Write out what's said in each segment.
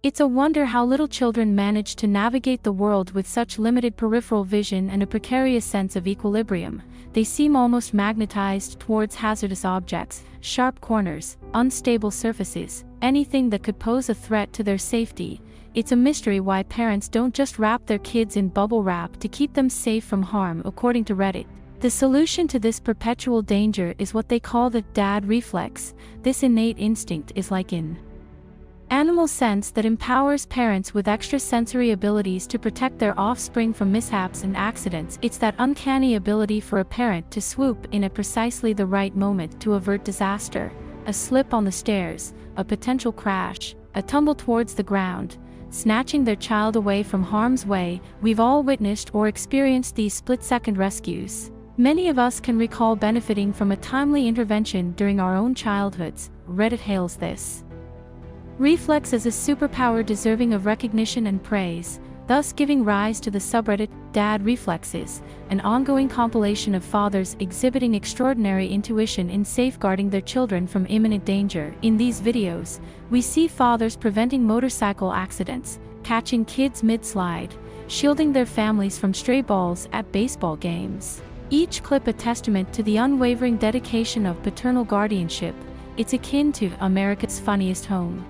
It's a wonder how little children manage to navigate the world with such limited peripheral vision and a precarious sense of equilibrium. They seem almost magnetized towards hazardous objects, sharp corners, unstable surfaces, anything that could pose a threat to their safety. It's a mystery why parents don't just wrap their kids in bubble wrap to keep them safe from harm, according to Reddit. The solution to this perpetual danger is what they call the dad reflex. This innate instinct is like an animal sense that empowers parents with extrasensory abilities to protect their offspring from mishaps and accidents. It's that uncanny ability for a parent to swoop in at precisely the right moment to avert disaster. A slip on the stairs, a potential crash, a tumble towards the ground, snatching their child away from harm's way. We've all witnessed or experienced these split-second rescues. Many of us can recall benefiting from a timely intervention during our own childhoods. Reddit hails this reflex as a superpower deserving of recognition and praise, thus giving rise to the subreddit Dad Reflexes, an ongoing compilation of fathers exhibiting extraordinary intuition in safeguarding their children from imminent danger. In these videos, we see fathers preventing motorcycle accidents, catching kids mid-slide, shielding their families from stray balls at baseball games. Each clip a testament to the unwavering dedication of paternal guardianship. It's akin to America's Funniest Home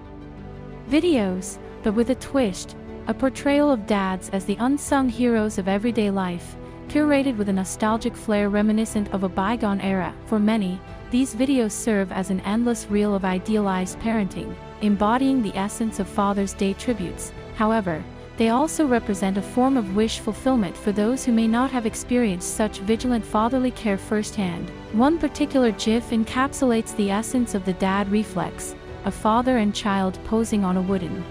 Videos, but with a twist, a portrayal of dads as the unsung heroes of everyday life, curated with a nostalgic flair reminiscent of a bygone era. For many, these videos serve as an endless reel of idealized parenting, embodying the essence of Father's Day tributes. However, they also represent a form of wish fulfillment for those who may not have experienced such vigilant fatherly care firsthand. One particular GIF encapsulates the essence of the dad reflex: a father and child posing on a wooden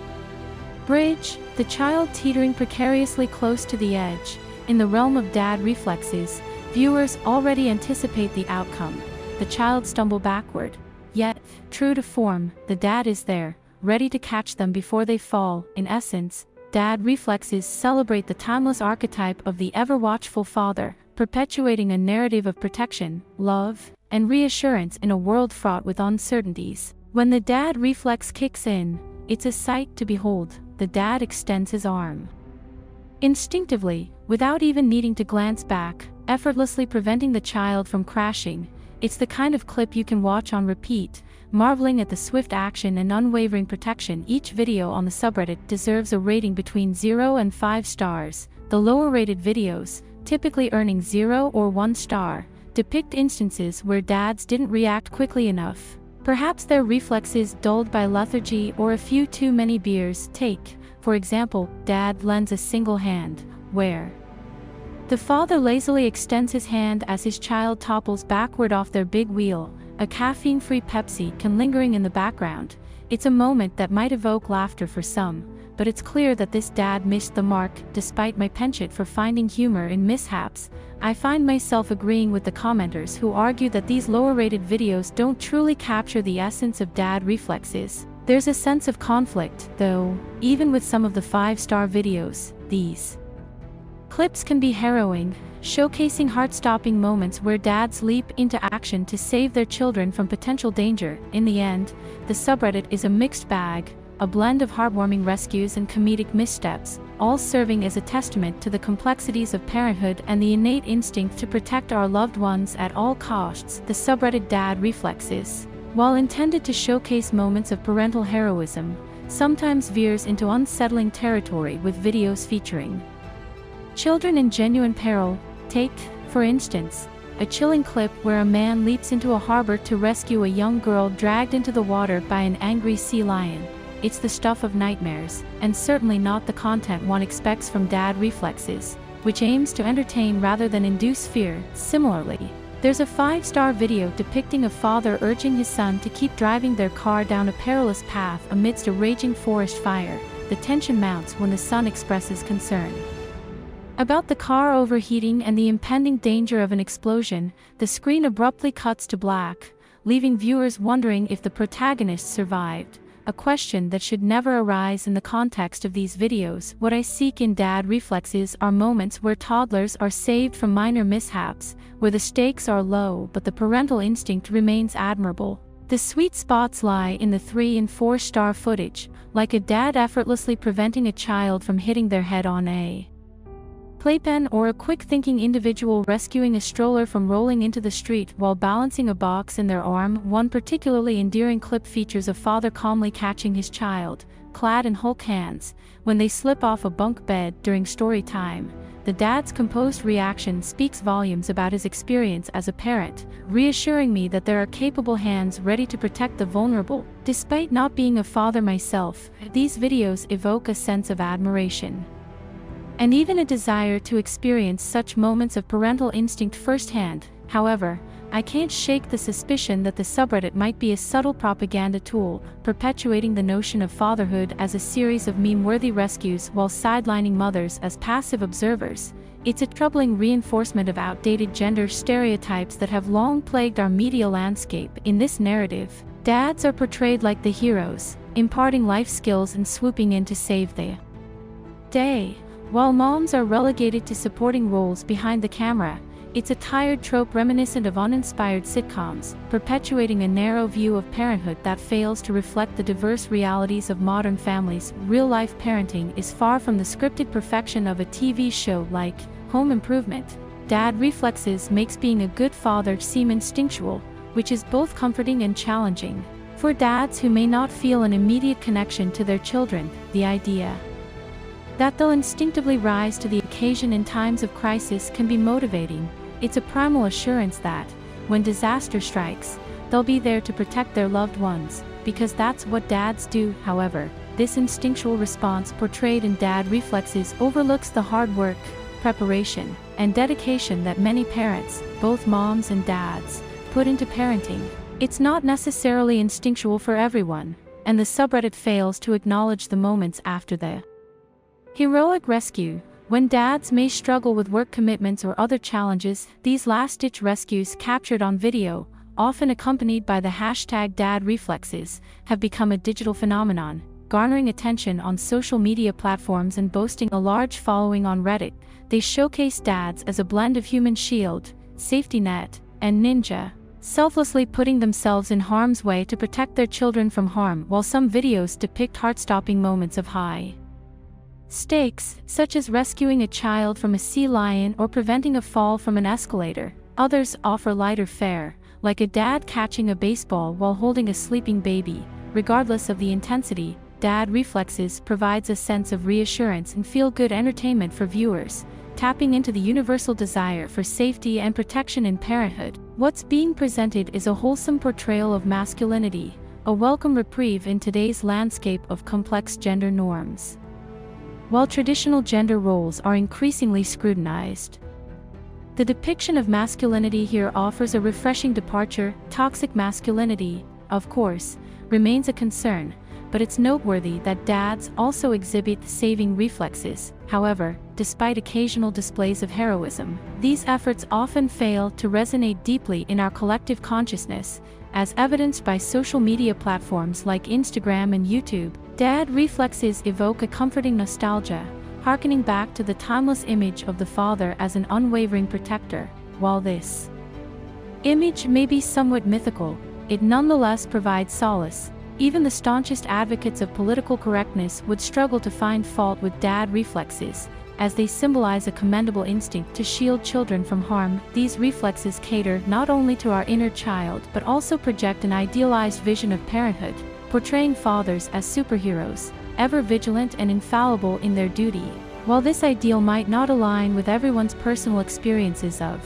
bridge, the child teetering precariously close to the edge. In the realm of dad reflexes, viewers already anticipate the outcome. The child stumble backward. Yet, true to form, the dad is there, ready to catch them before they fall. In essence, dad reflexes celebrate the timeless archetype of the ever-watchful father, perpetuating a narrative of protection, love, and reassurance in a world fraught with uncertainties. When the dad reflex kicks in, it's a sight to behold. The dad extends his arm instinctively, without even needing to glance back, effortlessly preventing the child from crashing. It's the kind of clip you can watch on repeat, marveling at the swift action and unwavering protection. Each video on the subreddit deserves a rating between 0 and 5 stars. The lower-rated videos, typically earning 0 or 1 star, depict instances where dads didn't react quickly enough. Perhaps their reflexes dulled by lethargy or a few too many beers. Take, for example, dad lends a single hand, where the father lazily extends his hand as his child topples backward off their big wheel, a caffeine-free Pepsi can lingering in the background. It's a moment that might evoke laughter for some, but it's clear that this dad missed the mark. Despite my penchant for finding humor in mishaps, I find myself agreeing with the commenters who argue that these lower-rated videos don't truly capture the essence of dad reflexes. There's a sense of conflict, though. Even with some of the 5-star videos, these clips can be harrowing, showcasing heart-stopping moments where dads leap into action to save their children from potential danger. In the end, the subreddit is a mixed bag, a blend of heartwarming rescues and comedic missteps, all serving as a testament to the complexities of parenthood and the innate instinct to protect our loved ones at all costs. The subreddit Dad Reflexes, while intended to showcase moments of parental heroism, sometimes veers into unsettling territory with videos featuring children in genuine peril. Take, for instance, a chilling clip where a man leaps into a harbor to rescue a young girl dragged into the water by an angry sea lion. It's the stuff of nightmares, and certainly not the content one expects from Dad Reflexes, which aims to entertain rather than induce fear. Similarly, there's a 5-star video depicting a father urging his son to keep driving their car down a perilous path amidst a raging forest fire. The tension mounts when the son expresses concern about the car overheating and the impending danger of an explosion. The screen abruptly cuts to black, leaving viewers wondering if the protagonist survived. A question that should never arise in the context of these videos. What I seek in Dad Reflexes are moments where toddlers are saved from minor mishaps, where the stakes are low but the parental instinct remains admirable. The sweet spots lie in the 3- and 4-star footage, like a dad effortlessly preventing a child from hitting their head on a playpen or a quick-thinking individual rescuing a stroller from rolling into the street while balancing a box in their arm. One particularly endearing clip features a father calmly catching his child, clad in Hulk hands, when they slip off a bunk bed during story time. The dad's composed reaction speaks volumes about his experience as a parent, reassuring me that there are capable hands ready to protect the vulnerable. Despite not being a father myself, these videos evoke a sense of admiration and even a desire to experience such moments of parental instinct firsthand. However, I can't shake the suspicion that the subreddit might be a subtle propaganda tool, perpetuating the notion of fatherhood as a series of meme-worthy rescues while sidelining mothers as passive observers. It's a troubling reinforcement of outdated gender stereotypes that have long plagued our media landscape. In this narrative, dads are portrayed like the heroes, imparting life skills and swooping in to save the day, while moms are relegated to supporting roles behind the camera. It's a tired trope reminiscent of uninspired sitcoms, perpetuating a narrow view of parenthood that fails to reflect the diverse realities of modern families. Real-life parenting is far from the scripted perfection of a TV show like Home Improvement. Dad reflexes makes being a good father seem instinctual, which is both comforting and challenging. For dads who may not feel an immediate connection to their children, the idea that they'll instinctively rise to the occasion in times of crisis can be motivating. It's a primal assurance that, when disaster strikes, they'll be there to protect their loved ones, because that's what dads do. However, this instinctual response portrayed in Dad Reflexes overlooks the hard work, preparation, and dedication that many parents, both moms and dads, put into parenting. It's not necessarily instinctual for everyone, and the subreddit fails to acknowledge the moments after the heroic rescue. When dads may struggle with work commitments or other challenges, these last-ditch rescues captured on video, often accompanied by the hashtag #DadReflexes, have become a digital phenomenon, garnering attention on social media platforms and boasting a large following on Reddit. They showcase dads as a blend of human shield, safety net, and ninja, selflessly putting themselves in harm's way to protect their children from harm. While some videos depict heart-stopping moments of high stakes, such as rescuing a child from a sea lion or preventing a fall from an escalator, others offer lighter fare, like a dad catching a baseball while holding a sleeping baby. Regardless of the intensity, Dad Reflexes provides a sense of reassurance and feel-good entertainment for viewers, tapping into the universal desire for safety and protection in parenthood. What's being presented is a wholesome portrayal of masculinity, a welcome reprieve in today's landscape of complex gender norms. While traditional gender roles are increasingly scrutinized, the depiction of masculinity here offers a refreshing departure. Toxic masculinity, of course, remains a concern, but it's noteworthy that dads also exhibit saving reflexes. However, despite occasional displays of heroism, these efforts often fail to resonate deeply in our collective consciousness, as evidenced by social media platforms like Instagram and YouTube. Dad Reflexes evoke a comforting nostalgia, harkening back to the timeless image of the father as an unwavering protector. While this image may be somewhat mythical, it nonetheless provides solace. Even the staunchest advocates of political correctness would struggle to find fault with Dad Reflexes, as they symbolize a commendable instinct to shield children from harm. These reflexes cater not only to our inner child but also project an idealized vision of parenthood, portraying fathers as superheroes, ever vigilant and infallible in their duty. While this ideal might not align with everyone's personal experiences of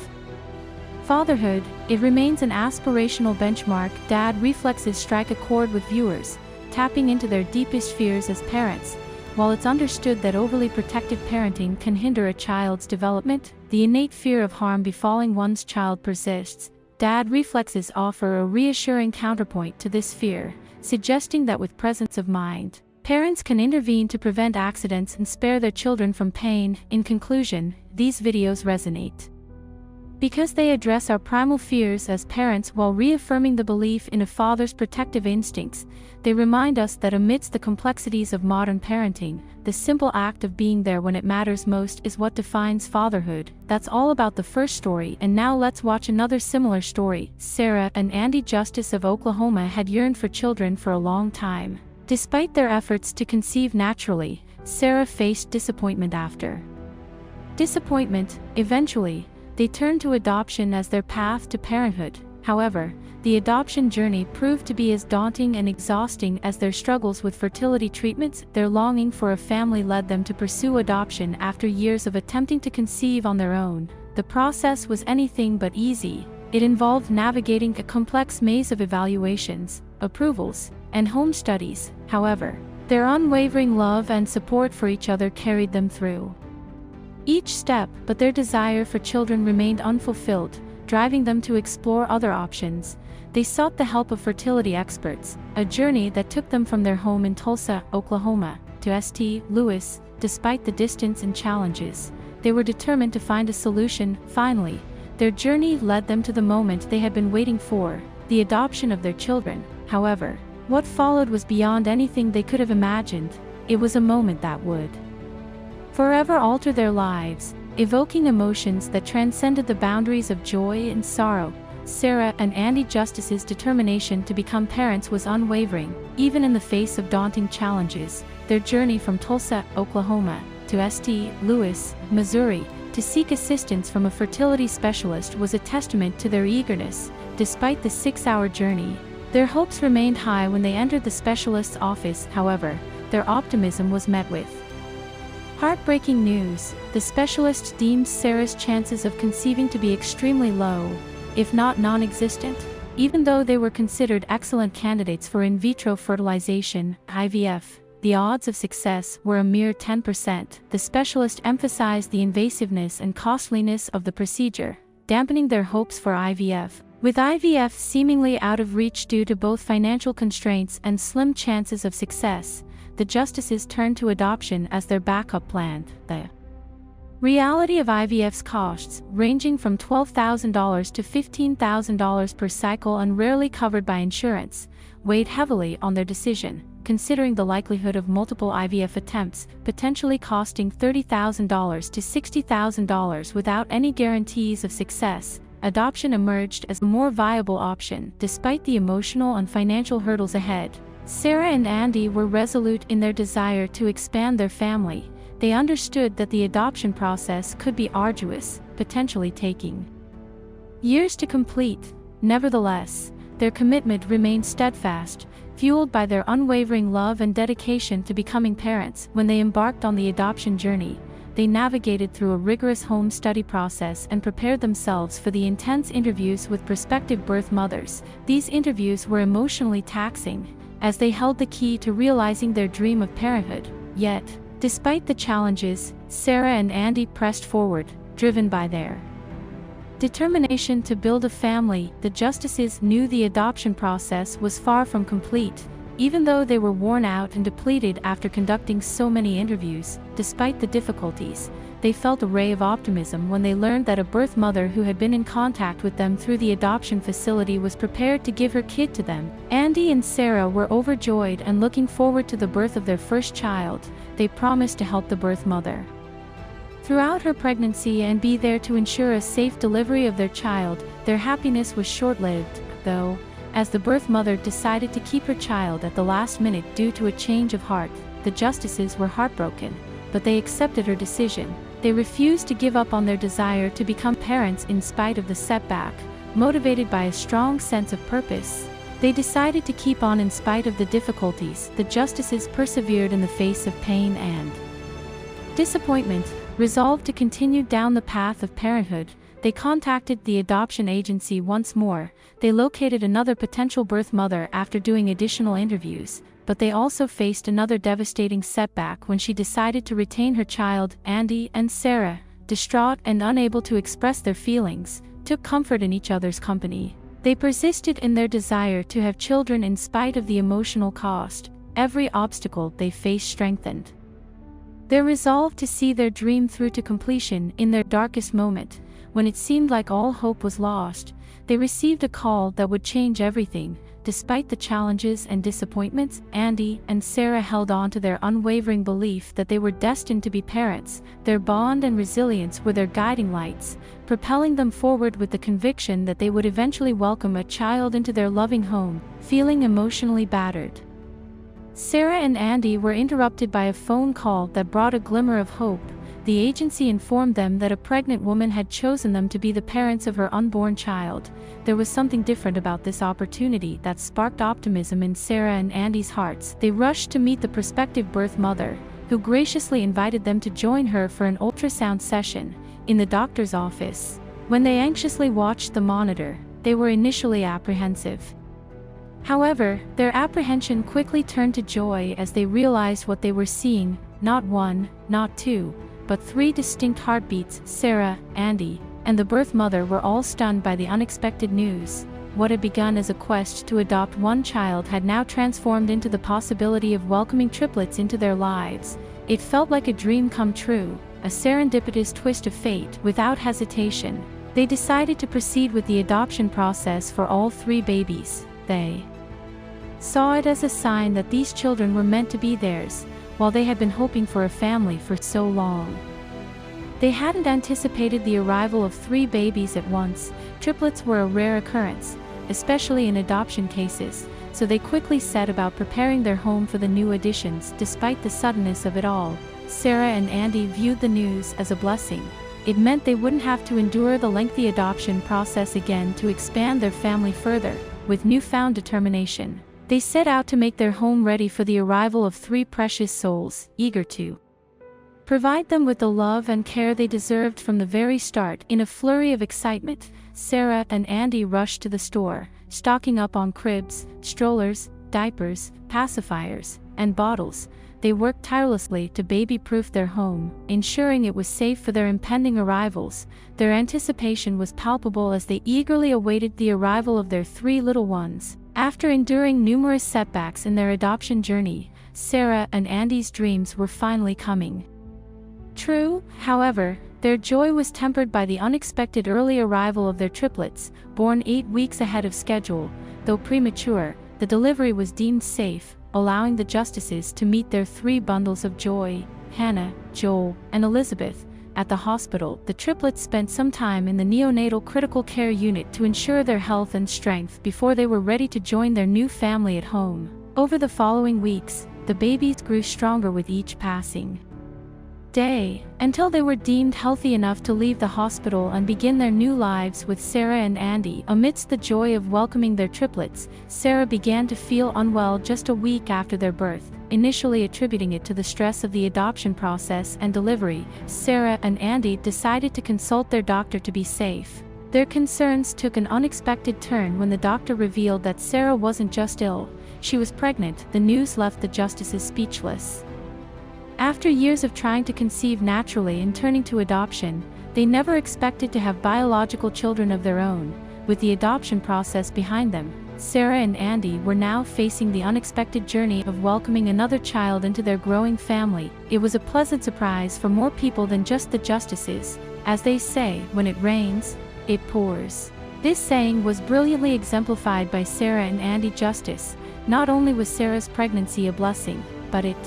fatherhood, it remains an aspirational benchmark. Dad Reflexes strike a chord with viewers, tapping into their deepest fears as parents. While it's understood that overly protective parenting can hinder a child's development, the innate fear of harm befalling one's child persists. Dad Reflexes offer a reassuring counterpoint to this fear, suggesting that with presence of mind, parents can intervene to prevent accidents and spare their children from pain. In conclusion, these videos resonate Because they address our primal fears as parents while reaffirming the belief in a father's protective instincts, they remind us that amidst the complexities of modern parenting, the simple act of being there when it matters most is what defines fatherhood. That's all about the first story, and now let's watch another similar story. Sarah and Andy Justice of Oklahoma had yearned for children for a long time. Despite their efforts to conceive naturally, Sarah faced disappointment after disappointment. Eventually, they turned to adoption as their path to parenthood. However, the adoption journey proved to be as daunting and exhausting as their struggles with fertility treatments. Their longing for a family led them to pursue adoption after years of attempting to conceive on their own. The process was anything but easy. It involved navigating a complex maze of evaluations, approvals, and home studies. However, their unwavering love and support for each other carried them through each step, but their desire for children remained unfulfilled, driving them to explore other options. They sought the help of fertility experts, a journey that took them from their home in Tulsa, Oklahoma, to St. Louis. Despite the distance and challenges, they were determined to find a solution. Finally, their journey led them to the moment they had been waiting for, the adoption of their children. However, what followed was beyond anything they could have imagined. It was a moment that would forever alter their lives, evoking emotions that transcended the boundaries of joy and sorrow. Sarah and Andy Justice's determination to become parents was unwavering, even in the face of daunting challenges. Their journey from Tulsa, Oklahoma, to St. Louis, Missouri, to seek assistance from a fertility specialist was a testament to their eagerness. Despite the 6-hour journey, their hopes remained high when they entered the specialist's office. However, their optimism was met with heartbreaking news. The specialist deemed Sarah's chances of conceiving to be extremely low, if not non-existent. Even though they were considered excellent candidates for in vitro fertilization, IVF, the odds of success were a mere 10%. The specialist emphasized the invasiveness and costliness of the procedure, dampening their hopes for IVF. With IVF seemingly out of reach due to both financial constraints and slim chances of success, the Justices turned to adoption as their backup plan. The reality of IVF's costs, ranging from $12,000 to $15,000 per cycle and rarely covered by insurance, weighed heavily on their decision. Considering the likelihood of multiple IVF attempts, potentially costing $30,000 to $60,000 without any guarantees of success, adoption emerged as a more viable option. Despite the emotional and financial hurdles ahead, Sarah and Andy were resolute in their desire to expand their family. They understood that the adoption process could be arduous, potentially taking years to complete. Nevertheless, their commitment remained steadfast, fueled by their unwavering love and dedication to becoming parents. When they embarked on the adoption journey, they navigated through a rigorous home study process and prepared themselves for the intense interviews with prospective birth mothers. These interviews were emotionally taxing, as they held the key to realizing their dream of parenthood. Yet, despite the challenges, Sarah and Andy pressed forward, driven by their determination to build a family. The Justices knew the adoption process was far from complete, even though they were worn out and depleted after conducting so many interviews. Despite the difficulties, they felt a ray of optimism when they learned that a birth mother who had been in contact with them through the adoption facility was prepared to give her kid to them. Andy and Sarah were overjoyed and looking forward to the birth of their first child. They promised to help the birth mother throughout her pregnancy and be there to ensure a safe delivery of their child. Their happiness was short-lived, though, as the birth mother decided to keep her child at the last minute due to a change of heart. The Justices were heartbroken, but they accepted her decision. They refused to give up on their desire to become parents in spite of the setback. Motivated by a strong sense of purpose, they decided to keep on in spite of the difficulties. The Justices persevered in the face of pain and disappointment. Resolved to continue down the path of parenthood, they contacted the adoption agency once more. They located another potential birth mother after doing additional interviews, but they also faced another devastating setback when she decided to retain her child. Andy and Sarah, distraught and unable to express their feelings, took comfort in each other's company. They persisted in their desire to have children in spite of the emotional cost. Every obstacle they faced strengthened Their resolve to see their dream through to completion in their darkest moment, when it seemed like all hope was lost, they received a call that would change everything. Despite the challenges and disappointments, Andy and Sarah held on to their unwavering belief that they were destined to be parents. Their bond and resilience were their guiding lights, propelling them forward with the conviction that they would eventually welcome a child into their loving home. Feeling emotionally battered, Sarah and Andy were interrupted by a phone call that brought a glimmer of hope. The agency informed them that a pregnant woman had chosen them to be the parents of her unborn child. There was something different about this opportunity that sparked optimism in Sarah and Andy's hearts. They rushed to meet the prospective birth mother, who graciously invited them to join her for an ultrasound session in the doctor's office. When they anxiously watched the monitor, they were initially apprehensive. However, their apprehension quickly turned to joy as they realized what they were seeing: not one, not two, but three distinct heartbeats. Sarah, Andy, and the birth mother were all stunned by the unexpected news. What had begun as a quest to adopt one child had now transformed into the possibility of welcoming triplets into their lives. It felt like a dream come true, a serendipitous twist of fate. Without hesitation, they decided to proceed with the adoption process for all three babies. They saw it as a sign that these children were meant to be theirs, while they had been hoping for a family for so long. They hadn't anticipated the arrival of three babies at once. Triplets were a rare occurrence, especially in adoption cases, so they quickly set about preparing their home for the new additions. Despite the suddenness of it all, Sarah and Andy viewed the news as a blessing. It meant they wouldn't have to endure the lengthy adoption process again to expand their family further. With newfound determination, they set out to make their home ready for the arrival of three precious souls, eager to provide them with the love and care they deserved from the very start. In a flurry of excitement, Sarah and Andy rushed to the store, stocking up on cribs, strollers, diapers, pacifiers, and bottles. They worked tirelessly to baby-proof their home, ensuring it was safe for their impending arrivals. Their anticipation was palpable as they eagerly awaited the arrival of their three little ones. After enduring numerous setbacks in their adoption journey, Sarah and Andy's dreams were finally coming true. However, their joy was tempered by the unexpected early arrival of their triplets, born 8 weeks ahead of schedule. Though premature, the delivery was deemed safe, allowing the justices to meet their three bundles of joy: Hannah, Joel, and Elizabeth. At the hospital, the triplets spent some time in the neonatal critical care unit to ensure their health and strength before they were ready to join their new family at home. Over the following weeks, the babies grew stronger with each passing day, until they were deemed healthy enough to leave the hospital and begin their new lives with Sarah and Andy. Amidst the joy of welcoming their triplets, Sarah began to feel unwell just a week after their birth, initially attributing it to the stress of the adoption process and delivery. Sarah and Andy decided to consult their doctor to be safe. Their concerns took an unexpected turn when the doctor revealed that Sarah wasn't just ill, she was pregnant. The news left the justices speechless. After years of trying to conceive naturally and turning to adoption, they never expected to have biological children of their own. With the adoption process behind them, Sarah and Andy were now facing the unexpected journey of welcoming another child into their growing family. It was a pleasant surprise for more people than just the justices. As they say, when it rains, it pours. This saying was brilliantly exemplified by Sarah and Andy Justice. Not only was Sarah's pregnancy a blessing, but it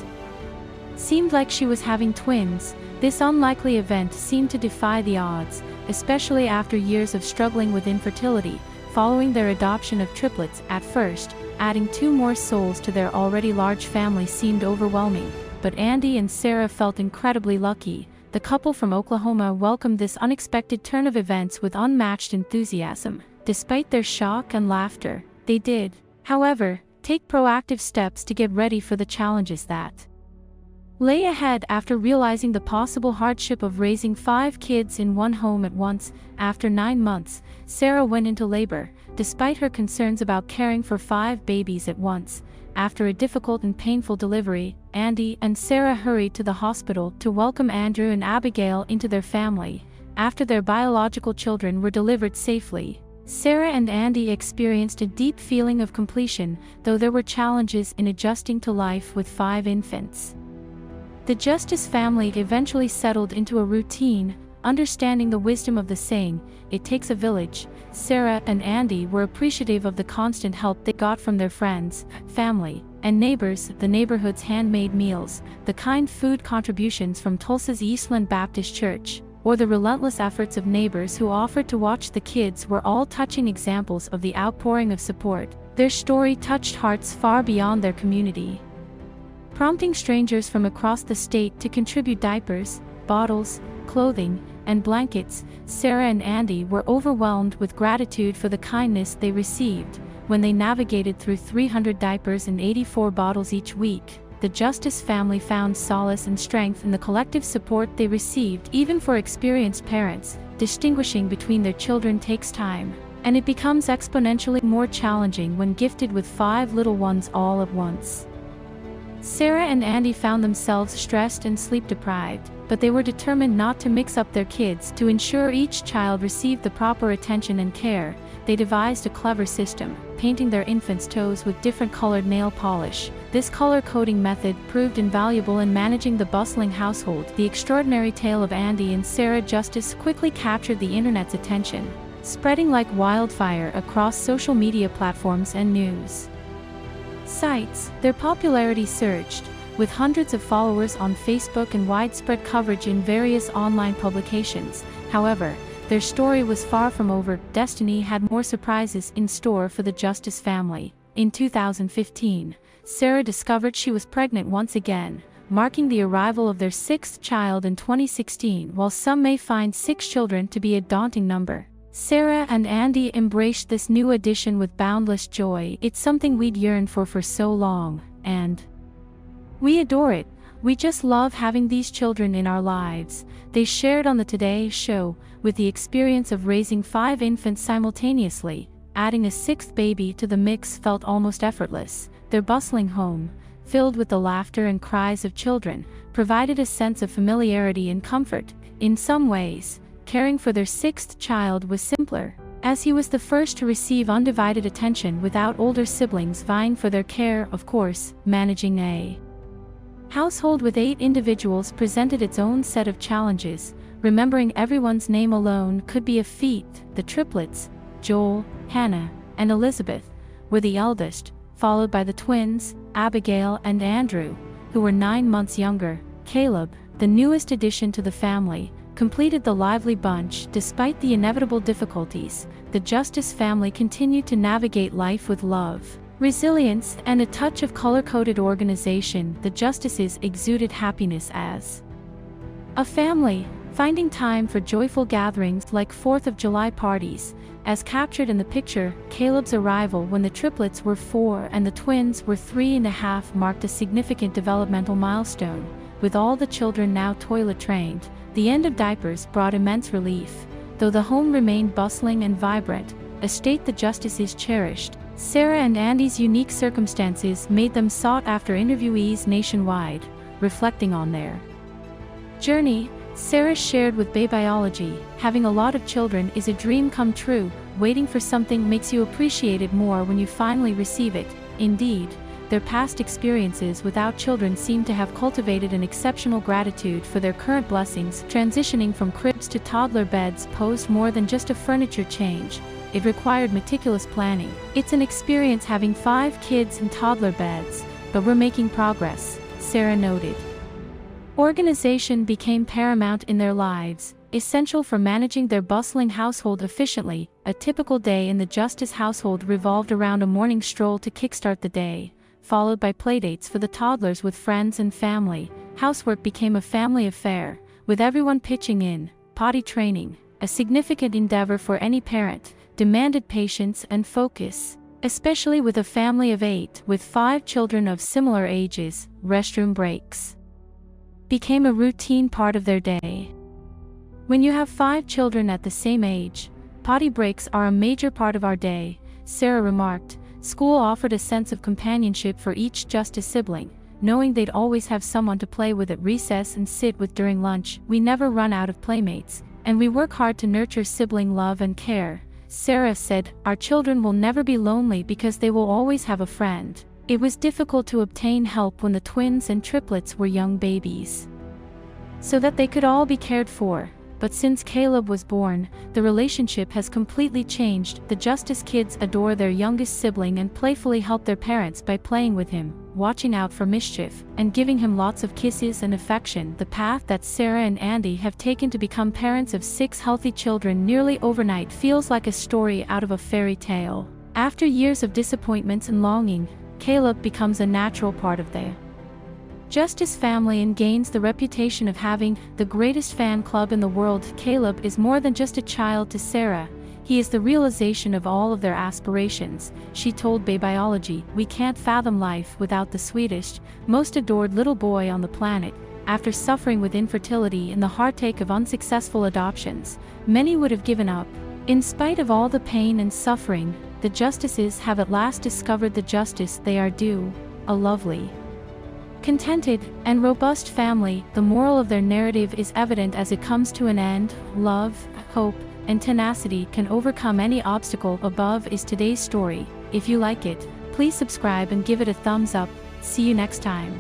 seemed like she was having twins. This unlikely event seemed to defy the odds, especially after years of struggling with infertility. Following their adoption of triplets, at first, adding 2 more souls to their already large family seemed overwhelming, but Andy and Sarah felt incredibly lucky. The couple from Oklahoma welcomed this unexpected turn of events with unmatched enthusiasm. Despite their shock and laughter, they did, however, take proactive steps to get ready for the challenges that lay ahead. After realizing the possible hardship of raising 5 kids in one home at once, after 9 months, Sarah went into labor. Despite her concerns about caring for 5 babies at once, after a difficult and painful delivery, Andy and Sarah hurried to the hospital to welcome Andrew and Abigail into their family. After their biological children were delivered safely, Sarah and Andy experienced a deep feeling of completion, though there were challenges in adjusting to life with 5 infants. The Justice family eventually settled into a routine, understanding the wisdom of the saying, "It takes a village." Sarah and Andy were appreciative of the constant help they got from their friends, family, and neighbors, the neighborhood's handmade meals, the kind food contributions from Tulsa's Eastland Baptist Church, or the relentless efforts of neighbors who offered to watch the kids were all touching examples of the outpouring of support. Their story touched hearts far beyond their community, prompting strangers from across the state to contribute diapers, bottles, clothing, and blankets. Sarah and Andy were overwhelmed with gratitude for the kindness they received. When they navigated through 300 diapers and 84 bottles each week, the Justice family found solace and strength in the collective support they received. Even for experienced parents, distinguishing between their children takes time, and it becomes exponentially more challenging when gifted with 5 little ones all at once. Sarah and Andy found themselves stressed and sleep-deprived, but they were determined not to mix up their kids. To ensure each child received the proper attention and care, they devised a clever system, painting their infants' toes with different colored nail polish. This color-coding method proved invaluable in managing the bustling household. The extraordinary tale of Andy and Sarah Justice quickly captured the internet's attention, spreading like wildfire across social media platforms and news sites. Their popularity surged, with hundreds of followers on Facebook and widespread coverage in various online publications. However, their story was far from over. Destiny had more surprises in store for the Justice family. In 2015, Sarah discovered she was pregnant once again, marking the arrival of their 6th child in 2016. While some may find 6 children to be a daunting number, Sarah and Andy embraced this new addition with boundless joy. "It's something we'd yearned for so long, and we adore it. We just love having these children in our lives," they shared on the Today Show. With the experience of raising 5 infants simultaneously, adding a 6th baby to the mix felt almost effortless. Their bustling home, filled with the laughter and cries of children, provided a sense of familiarity and comfort. In some ways, caring for their 6th child was simpler, as he was the first to receive undivided attention without older siblings vying for their care. Of course, managing a household with 8 individuals presented its own set of challenges. Remembering everyone's name alone could be a feat. The triplets, Joel, Hannah, and Elizabeth, were the eldest, followed by the twins, Abigail and Andrew, who were 9 months younger. Caleb, the newest addition to the family, completed the lively bunch. Despite the inevitable difficulties, the Justice family continued to navigate life with love, resilience, and a touch of color-coded organization. The Justices exuded happiness as a family, finding time for joyful gatherings like 4th of July parties. As captured in the picture, Caleb's arrival when the triplets were 4 and the twins were 3.5 marked a significant developmental milestone. With all the children now toilet-trained, the end of diapers brought immense relief. Though the home remained bustling and vibrant, a state the Justices cherished, Sarah and Andy's unique circumstances made them sought after interviewees nationwide. Reflecting on their journey, Sarah shared with Babyology, "Having a lot of children is a dream come true. Waiting for something makes you appreciate it more when you finally receive it." Indeed, their past experiences without children seem to have cultivated an exceptional gratitude for their current blessings. Transitioning from cribs to toddler beds posed more than just a furniture change. It required meticulous planning. "It's an experience having 5 kids in toddler beds, but we're making progress," Sarah noted. Organization became paramount in their lives, essential for managing their bustling household efficiently. A typical day in the Justice household revolved around a morning stroll to kickstart the day, followed by playdates for the toddlers with friends and family. Housework became a family affair, with everyone pitching in. Potty training, a significant endeavor for any parent, demanded patience and focus, especially with a family of 8 with 5 children of similar ages. Restroom breaks became a routine part of their day. When you have 5 children at the same age, potty breaks are a major part of our day, Sarah remarked. School offered a sense of companionship for each Justice sibling, knowing they'd always have someone to play with at recess and sit with during lunch. "We never run out of playmates, and we work hard to nurture sibling love and care," Sarah said. "Our children will never be lonely because they will always have a friend." It was difficult to obtain help when the twins and triplets were young babies, so that they could all be cared for. But since Caleb was born, the relationship has completely changed. The Justice kids adore their youngest sibling and playfully help their parents by playing with him, watching out for mischief, and giving him lots of kisses and affection. The path that Sarah and Andy have taken to become parents of 6 healthy children nearly overnight feels like a story out of a fairy tale. After years of disappointments and longing, Caleb becomes a natural part of the Justice family and gains the reputation of having the greatest fan club in the world. Caleb is more than just a child to Sarah. He is the realization of all of their aspirations. She told Biology, "We can't fathom life without the sweetest, most adored little boy on the planet." After suffering with infertility and the heartache of unsuccessful adoptions, many would have given up. In spite of all the pain and suffering, the Justices have at last discovered the justice they are due, a lovely, contented, and robust family. The moral of their narrative is evident as it comes to an end. Love, hope, and tenacity can overcome any obstacle. Above is today's story. If you like it, please subscribe and give it a thumbs up. See you next time.